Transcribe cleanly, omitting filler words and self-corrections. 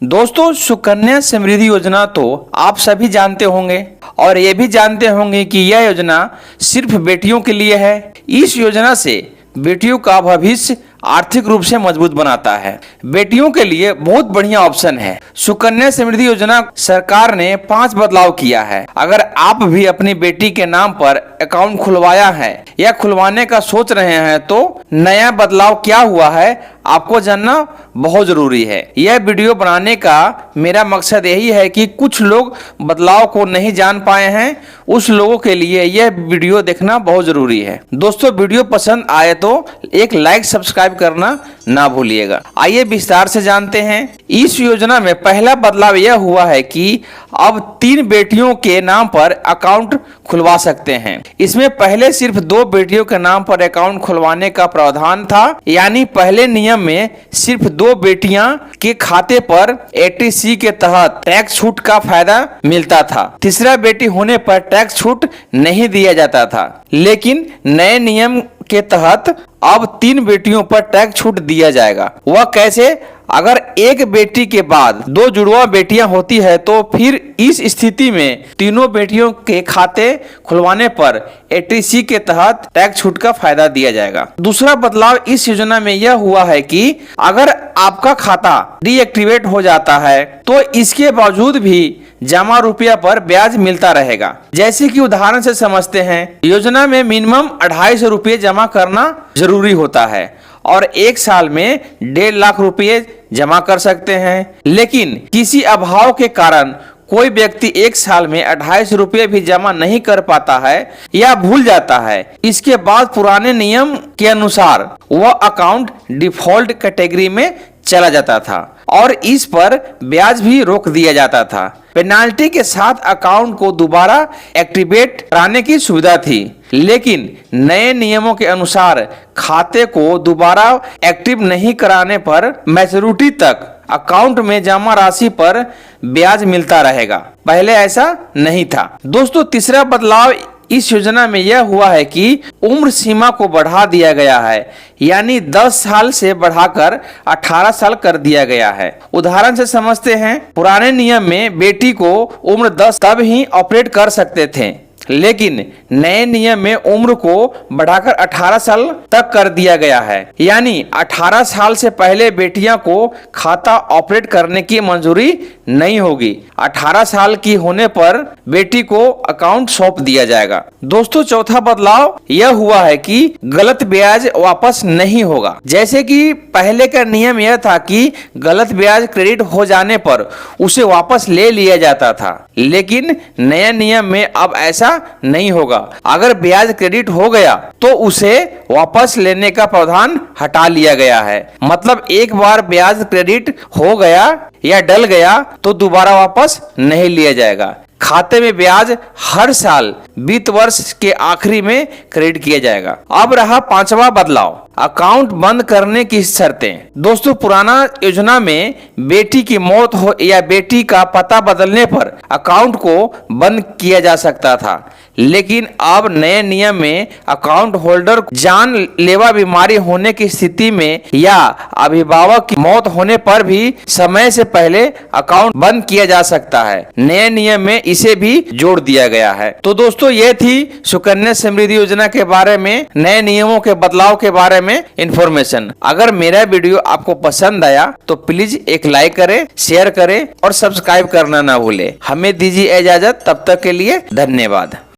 दोस्तों, सुकन्या समृद्धि योजना तो आप सभी जानते होंगे और ये भी जानते होंगे कि यह योजना सिर्फ बेटियों के लिए है। इस योजना से बेटियों का भविष्य आर्थिक रूप से मजबूत बनाता है। बेटियों के लिए बहुत बढ़िया ऑप्शन है। सुकन्या समृद्धि योजना सरकार ने 5 बदलाव किया है। अगर आप भी अपनी बेटी के नाम पर अकाउंट खुलवाया है या खुलवाने का सोच रहे हैं तो नया बदलाव क्या हुआ है आपको जानना बहुत जरूरी है। यह वीडियो बनाने का मेरा मकसद यही है कि कुछ लोग बदलाव को नहीं जान पाए हैं, उस लोगों के लिए यह वीडियो देखना बहुत जरूरी है। दोस्तों, वीडियो पसंद आए तो एक लाइक सब्सक्राइब करना ना भूलिएगा। आइए विस्तार से जानते हैं। इस योजना में पहला बदलाव यह हुआ है कि अब 3 बेटियों के नाम पर अकाउंट खुलवा सकते हैं। इसमें पहले सिर्फ 2 बेटियों के नाम पर अकाउंट खुलवाने का प्रावधान था, यानी पहले नियम में सिर्फ 2 बेटियां के खाते पर 80C के तहत टैक्स छूट का फायदा मिलता था। तीसरा बेटी होने पर टैक्स छूट नहीं दिया जाता था, लेकिन नए नियम के तहत अब 3 बेटियों पर टैक्स छूट दिया जाएगा। वह कैसे? अगर एक बेटी के बाद 2 जुड़वा बेटियां होती है तो फिर इस स्थिति में तीनों बेटियों के खाते खुलवाने पर 80C के तहत टैक्स छूट का फायदा दिया जाएगा। दूसरा बदलाव इस योजना में यह हुआ है कि अगर आपका खाता डीएक्टिवेट हो जाता है तो इसके बावजूद भी जमा रुपया पर ब्याज मिलता रहेगा। जैसे कि उदाहरण से समझते हैं, योजना में मिनिमम 250 रुपये जमा करना जरूरी होता है और 1 साल में 1.5 लाख रुपये जमा कर सकते हैं। लेकिन किसी अभाव के कारण कोई व्यक्ति 1 साल में 250 रुपये भी जमा नहीं कर पाता है या भूल जाता है, इसके बाद पुराने नियम के अनुसार वह अकाउंट डिफॉल्ट कैटेगरी में चला जाता था और इस पर ब्याज भी रोक दिया जाता था। पेनाल्टी के साथ अकाउंट को दोबारा एक्टिवेट कराने की सुविधा थी, लेकिन नए नियमों के अनुसार खाते को दोबारा एक्टिव नहीं कराने पर मैच्योरिटी तक अकाउंट में जमा राशि पर ब्याज मिलता रहेगा। पहले ऐसा नहीं था। दोस्तों, तीसरा बदलाव इस योजना में यह हुआ है कि उम्र सीमा को बढ़ा दिया गया है, यानी 10 साल से बढ़ाकर 18 साल कर दिया गया है। उदाहरण से समझते हैं, पुराने नियम में बेटी को उम्र 10 तब ही ऑपरेट कर सकते थे, लेकिन नए नियम में उम्र को बढ़ाकर 18 साल तक कर दिया गया है, यानी 18 साल से पहले बेटियां को खाता ऑपरेट करने की मंजूरी नहीं होगी। 18 साल की होने पर बेटी को अकाउंट सौंप दिया जाएगा। दोस्तों, चौथा बदलाव यह हुआ है कि गलत ब्याज वापस नहीं होगा। जैसे कि पहले का नियम यह था कि गलत ब्याज क्रेडिट हो जाने पर उसे वापस ले लिया जाता था, लेकिन नए नियम में अब ऐसा नहीं होगा। अगर ब्याज क्रेडिट हो गया तो उसे वापस लेने का प्रावधान हटा लिया गया है। मतलब एक बार ब्याज क्रेडिट हो गया या डल गया तो दोबारा वापस नहीं लिया जाएगा। खाते में ब्याज हर साल वित्त वर्ष के आखिरी में क्रेडिट किया जाएगा। अब रहा 5वां बदलाव, अकाउंट बंद करने की शर्तें। दोस्तों, पुराना योजना में बेटी की मौत हो या बेटी का पता बदलने पर अकाउंट को बंद किया जा सकता था, लेकिन अब नए नियम में अकाउंट होल्डर जानलेवा बीमारी होने की स्थिति में या अभिभावक की मौत होने पर भी समय से पहले अकाउंट बंद किया जा सकता है। नए नियम में इसे भी जोड़ दिया गया है। तो दोस्तों, ये थी सुकन्या समृद्धि योजना के बारे में, नए नियमों के बदलाव के बारे में इंफॉर्मेशन। अगर मेरा वीडियो आपको पसंद आया तो प्लीज एक लाइक करें, शेयर करें और सब्सक्राइब करना ना भूलें। हमें दीजिए इजाजत, तब तक के लिए धन्यवाद।